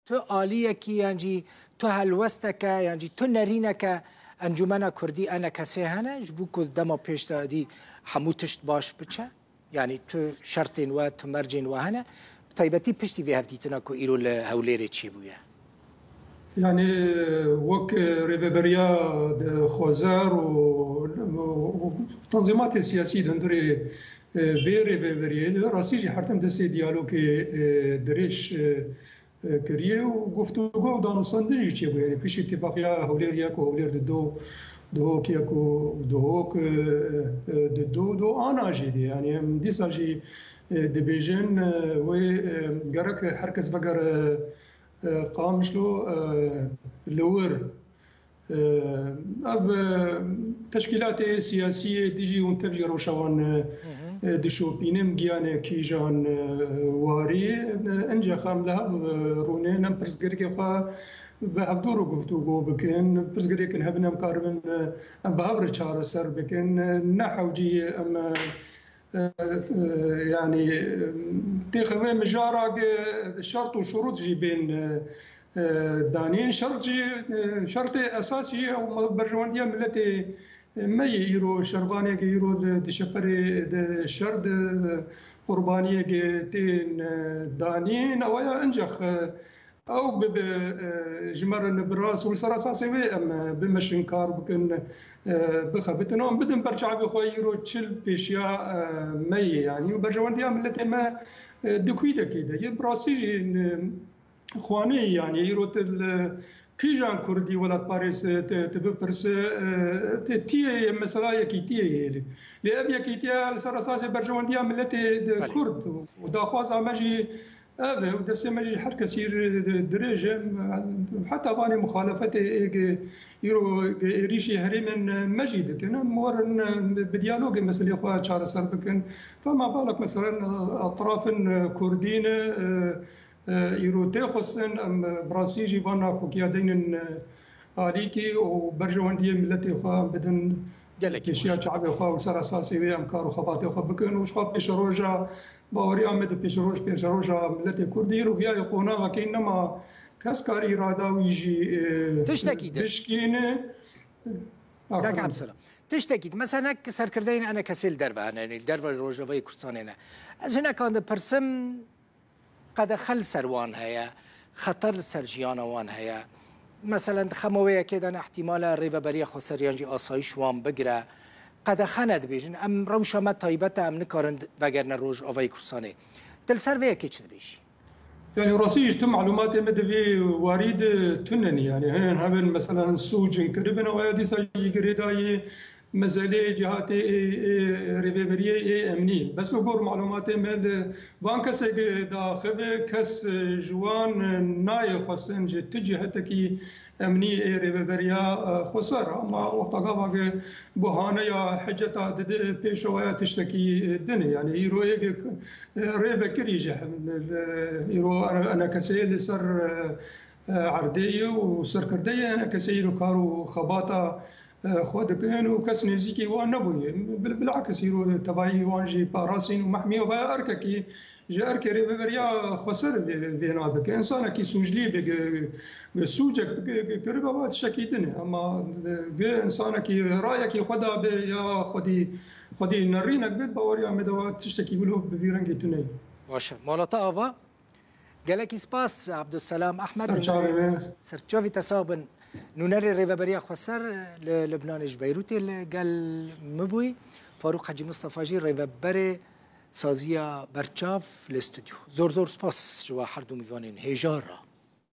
تو عالیه کی یعنی تو هلوستک یعنی تو نرینک انجمن کردی انا کسی هنه جبو که دما پیش دادی همو تشت باش بچه یعنی تو شرطین و تو مرجین و هنه طيبتي بشتي في هفتيتنا كو إيرو لهوليري تشيبويا يعني وك ريبريا خوزار وتنظيمات السياسية دندري بريبريا راسيجي حرتم دسي ديالوكي دريش كريه وقفتو جو دانو صندجي تشيبو يعني بيش اتفاقيا هوليريا كو هولير دو كياكو دو انا جدي يعني دي ساجي دبيجن و جرك حركز بقر قامشلو لور اب تشكيلات سياسيه ديجي ونتبجي روشوان دشوبينم جيان كيجان واري انجا خام لها رونين ام برسغريكي خا بهدورو گفتگو بکن برسغريكن هبنم كاربن ام بهبر چار سر بکن نحوجي ام يعني تخوي مجارة شرط وشروط جي بين دانين شرط أساسي أو برجواندية ملتي ما يرو شربانية يرو دشبري دشرد قربانية تين دانين أو أنجخ أو بجمر النبراس والسراساسي أم بمشنكار بكن بخبتنا بدن برجع بخيرو تشل بيشيا مي يعني وبرجواندي ملتي ما دكويدا كده يبراسي خواني يعني يرو كيجان كردي ولا باريس تبرس تي مثلا يكيتي لأبي يكيتي السراساسي برجواندي ملتي كرد وداخواز ماجي هذا ودسي ماجي حركه سير درجه حتى باني مخالفتي يرو ريشي هريمن مجيد كان مورن بديالوج مثلا اخوات شار سربكن فما بالك مثلا اطراف كردين يرو تاخسن ام براسيجي فانا كوكيادين اليكي وبرجوانديه ملتي اخوان بدن كيشيا شعبي اخوان وسر اساسي وي امكار وخباتي اخوان بكن وشخاب بيشروجا باوري عمد بيشروجا ملتي كردي رويا يقونا وكينما كاسكار اراده ويجي تشتكي تشكينه لك عبد السلام تشتكي مثلا سركردين انا كسل دربه انا الدربه روجاوي كردستان انا از هنا كان برسم قد خل سروان هيا خطر سرجيانا وان هيا مثلا خمويه كده انا احتمال ريبريا خسريانجي آسایش وان بگره قد خند بیشن ام روشا ما طيبته ام نکارند وگرنه روج آوای کردستانه دل سر ویا کی چه بیش يعني راسيج تم معلومات مدبي وارد تنني يعني هنا هبن مثلا سوجن كربنا ويدي ساجي قريداي مسألة جهات ريبرية أمني بس نقول معلومات مال بانكس داخل كس جوان ناي خصن جتجهتكي أمني ريبرية خسارة ما وقتها بهانة يا حجة بيشوا تشتكي الدنيا يعني يرو ريبكري جه يرو أنا كسيل سر عردية وسر كردية أنا كسيل كارو خباطة خود بين وكاس نزيكي وانبوي بالعكس يرو تبعي وانجي باراسين ومحميه وبا ارككي جا اركي ريبريا خسر بينا بك انسان كي سوجلي بسوجك كربا وات شكيتني اما انسان كي رايك خدا يا خدي نرينك بيت باوريا مدوات تشتكي يقولوا بفيرنجي تني باشه مالتا آوا قالك سباس عبد السلام احمد سرتشوفي تسابن نونر ريبريا خسر لبنان بيروت قال مبوي فاروق حاجي مصطفى جي ريبري سازيا برچاف الاستوديو زور سباس جوا حردو ميوانين هجارة